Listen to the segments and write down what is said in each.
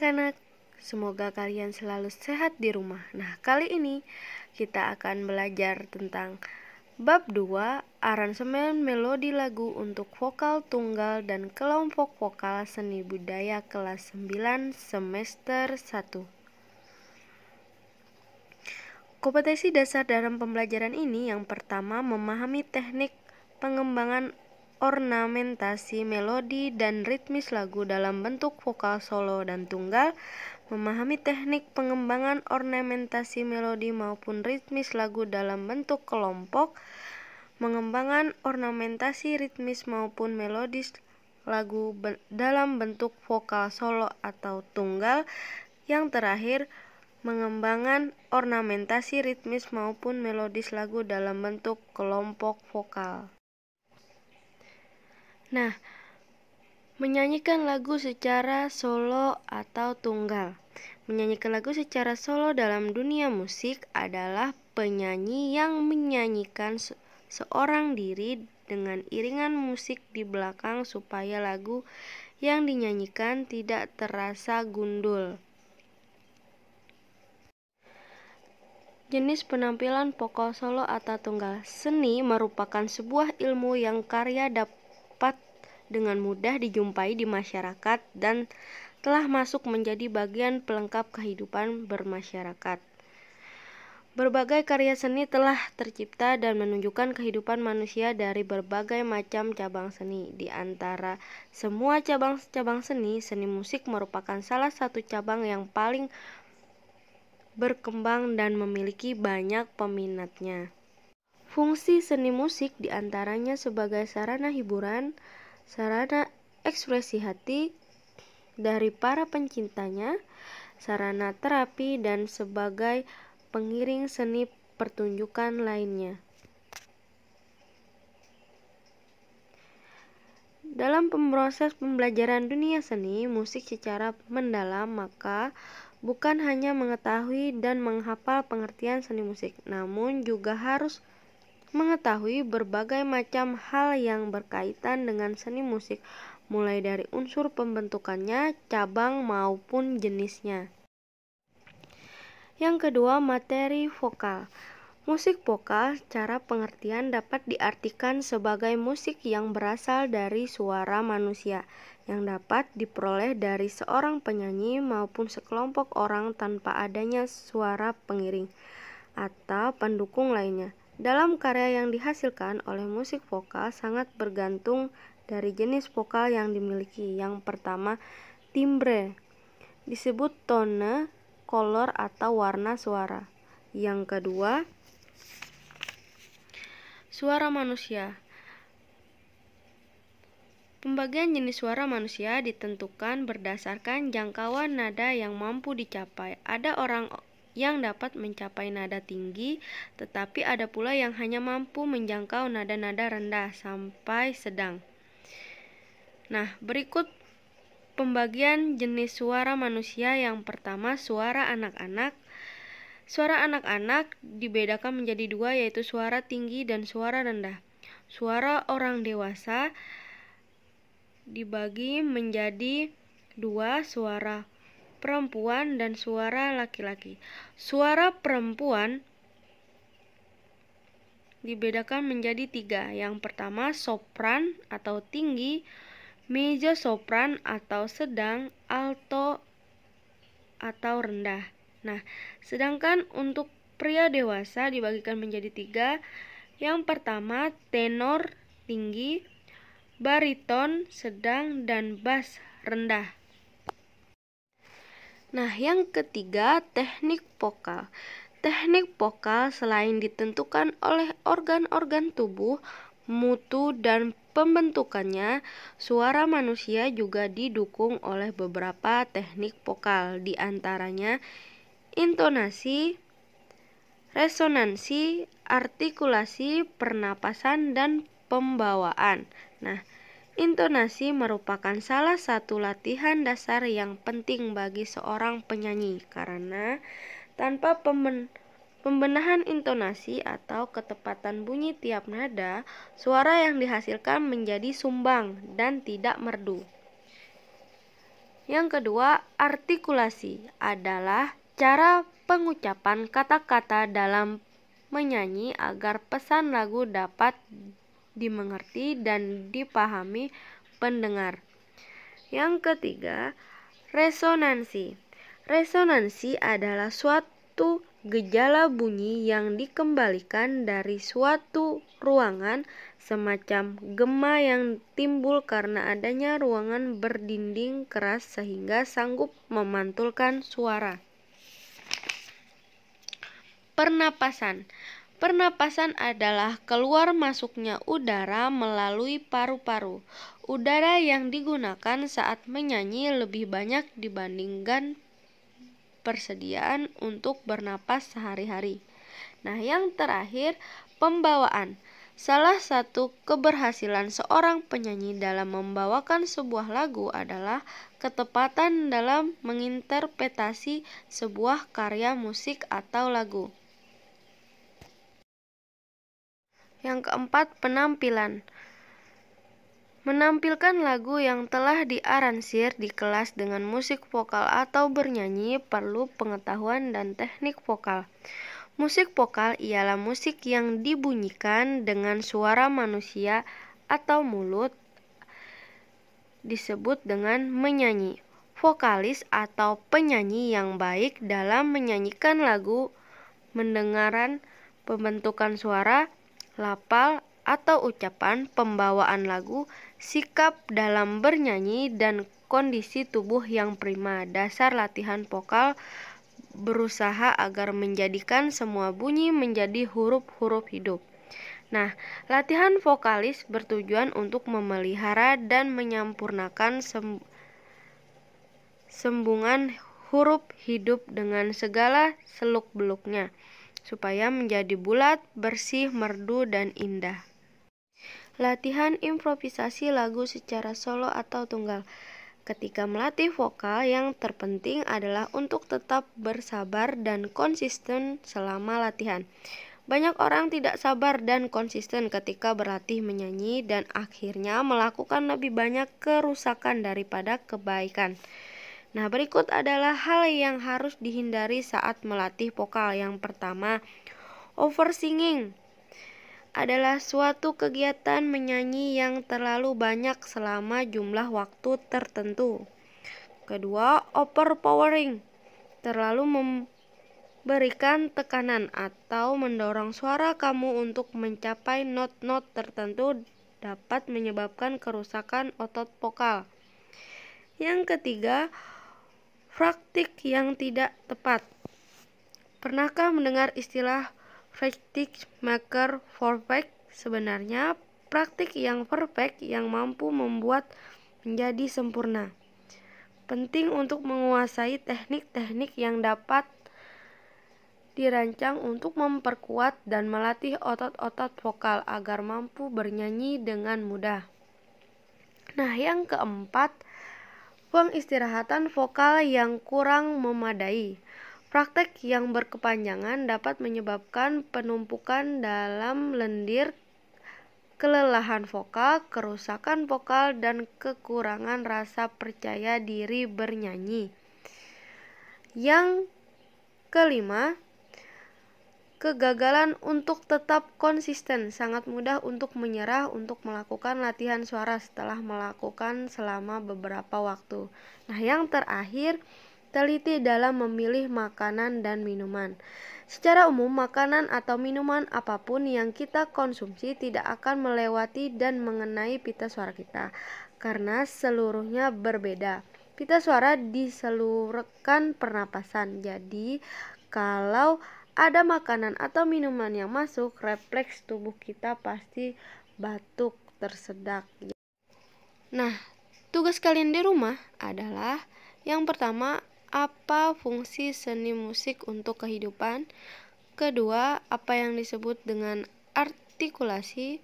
anak-anak, semoga kalian selalu sehat di rumah. Nah, kali ini kita akan belajar tentang bab 2, aransemen melodi lagu untuk vokal tunggal dan kelompok vokal seni budaya kelas 9 semester 1. Kompetensi dasar dalam pembelajaran ini yang pertama, memahami teknik pengembangan ornamentasi melodi dan ritmis lagu dalam bentuk vokal solo dan tunggal, memahami teknik pengembangan ornamentasi melodi maupun ritmis lagu dalam bentuk kelompok, mengembangkan ornamentasi ritmis maupun melodis lagu dalam bentuk vokal solo atau tunggal, yang terakhir mengembangkan ornamentasi ritmis maupun melodis lagu dalam bentuk kelompok vokal. Nah, menyanyikan lagu secara solo atau tunggal. Menyanyikan lagu secara solo dalam dunia musik adalah penyanyi yang menyanyikan seorang diri dengan iringan musik di belakang supaya lagu yang dinyanyikan tidak terasa gundul. Jenis penampilan vokal solo atau tunggal. Seni merupakan sebuah ilmu yang karya dapat dengan mudah dijumpai di masyarakat dan telah masuk menjadi bagian pelengkap kehidupan bermasyarakat. Berbagai karya seni telah tercipta dan menunjukkan kehidupan manusia dari berbagai macam cabang seni. Di antara semua cabang-cabang seni, seni musik merupakan salah satu cabang yang paling berkembang dan memiliki banyak peminatnya. Fungsi seni musik diantaranya sebagai sarana hiburan, sarana ekspresi hati dari para pencintanya, sarana terapi, dan sebagai pengiring seni pertunjukan lainnya. Dalam proses pembelajaran dunia seni musik secara mendalam, maka bukan hanya mengetahui dan menghafal pengertian seni musik, namun juga harus mengetahui berbagai macam hal yang berkaitan dengan seni musik, mulai dari unsur pembentukannya, cabang maupun jenisnya. Yang kedua, materi vokal. Musik vokal secara pengertian dapat diartikan sebagai musik yang berasal dari suara manusia, yang dapat diperoleh dari seorang penyanyi maupun sekelompok orang tanpa adanya suara pengiring atau pendukung lainnya. Dalam karya yang dihasilkan oleh musik vokal sangat bergantung dari jenis vokal yang dimiliki. Yang pertama, timbre, disebut tone, color atau warna suara. Yang kedua, suara manusia. Pembagian jenis suara manusia ditentukan berdasarkan jangkauan nada yang mampu dicapai. Ada orang yang dapat mencapai nada tinggi, tetapi ada pula yang hanya mampu menjangkau nada-nada rendah sampai sedang. Nah, berikut pembagian jenis suara manusia. Yang pertama, suara anak-anak. Suara anak-anak dibedakan menjadi dua, yaitu suara tinggi dan suara rendah. Suara orang dewasa dibagi menjadi dua, suara perempuan dan suara laki-laki. Suara perempuan dibedakan menjadi tiga. Yang pertama, sopran atau tinggi, mezzo-sopran atau sedang, alto atau rendah. Nah, sedangkan untuk pria dewasa dibagikan menjadi tiga. Yang pertama, tenor tinggi, bariton sedang, dan bass rendah. Nah, yang ketiga, teknik vokal. Teknik vokal selain ditentukan oleh organ-organ tubuh, mutu, dan pembentukannya, suara manusia juga didukung oleh beberapa teknik vokal, di antaranya intonasi, resonansi, artikulasi, pernapasan, dan pembawaan. Nah, intonasi merupakan salah satu latihan dasar yang penting bagi seorang penyanyi, karena tanpa pembenahan intonasi atau ketepatan bunyi tiap nada, suara yang dihasilkan menjadi sumbang dan tidak merdu. Yang kedua, artikulasi adalah cara pengucapan kata-kata dalam menyanyi agar pesan lagu dapat dimengerti dan dipahami pendengar. Yang ketiga, resonansi. Resonansi adalah suatu gejala bunyi yang dikembalikan dari suatu ruangan, semacam gema yang timbul karena adanya ruangan berdinding keras sehingga sanggup memantulkan suara. Pernapasan. Pernapasan adalah keluar masuknya udara melalui paru-paru. Udara yang digunakan saat menyanyi lebih banyak dibandingkan persediaan untuk bernapas sehari-hari. Nah, yang terakhir, pembawaan. Salah satu keberhasilan seorang penyanyi dalam membawakan sebuah lagu adalah ketepatan dalam menginterpretasi sebuah karya musik atau lagu. Yang keempat, penampilan. Menampilkan lagu yang telah diaransir di kelas dengan musik vokal atau bernyanyi perlu pengetahuan dan teknik vokal. Musik vokal ialah musik yang dibunyikan dengan suara manusia atau mulut, disebut dengan menyanyi. Vokalis atau penyanyi yang baik dalam menyanyikan lagu mendengaran pembentukan suara, lafal atau ucapan, pembawaan lagu, sikap dalam bernyanyi, dan kondisi tubuh yang prima. Dasar latihan vokal berusaha agar menjadikan semua bunyi menjadi huruf-huruf hidup. Nah, latihan vokalis bertujuan untuk memelihara dan menyempurnakan sambungan huruf hidup dengan segala seluk-beluknya, supaya menjadi bulat, bersih, merdu, dan indah. Latihan improvisasi lagu secara solo atau tunggal. Ketika melatih vokal, yang terpenting adalah untuk tetap bersabar dan konsisten selama latihan. Banyak orang tidak sabar dan konsisten ketika berlatih menyanyi dan akhirnya melakukan lebih banyak kerusakan daripada kebaikan. Nah, berikut adalah hal yang harus dihindari saat melatih vokal. Yang pertama, oversinging adalah suatu kegiatan menyanyi yang terlalu banyak selama jumlah waktu tertentu. Kedua, overpowering, terlalu memberikan tekanan atau mendorong suara kamu untuk mencapai not-not tertentu dapat menyebabkan kerusakan otot vokal. Yang ketiga, praktik yang tidak tepat. Pernahkah mendengar istilah practice maker perfect? Sebenarnya, praktik yang perfect yang mampu membuat menjadi sempurna. Penting untuk menguasai teknik-teknik yang dapat dirancang untuk memperkuat dan melatih otot-otot vokal agar mampu bernyanyi dengan mudah. Nah, yang keempat, pengistirahatan vokal yang kurang memadai. Praktek yang berkepanjangan dapat menyebabkan penumpukan dalam lendir, kelelahan vokal, kerusakan vokal, dan kekurangan rasa percaya diri bernyanyi. Yang kelima, kegagalan untuk tetap konsisten. Sangat mudah untuk menyerah untuk melakukan latihan suara setelah melakukan selama beberapa waktu. Nah, yang terakhir, teliti dalam memilih makanan dan minuman. Secara umum, makanan atau minuman apapun yang kita konsumsi tidak akan melewati dan mengenai pita suara kita, karena seluruhnya berbeda. Pita suara disalurkan pernapasan. Jadi, kalau ada makanan atau minuman yang masuk, refleks tubuh kita pasti batuk, tersedak. Nah, tugas kalian di rumah adalah yang pertama, apa fungsi seni musik untuk kehidupan? Kedua, apa yang disebut dengan artikulasi?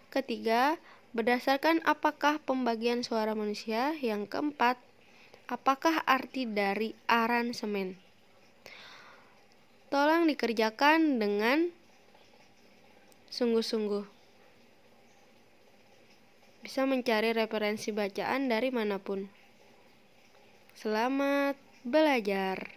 Ketiga, berdasarkan apakah pembagian suara manusia? Yang keempat, apakah arti dari aransemen? Tolong dikerjakan dengan sungguh-sungguh. Bisa mencari referensi bacaan dari manapun. Selamat belajar.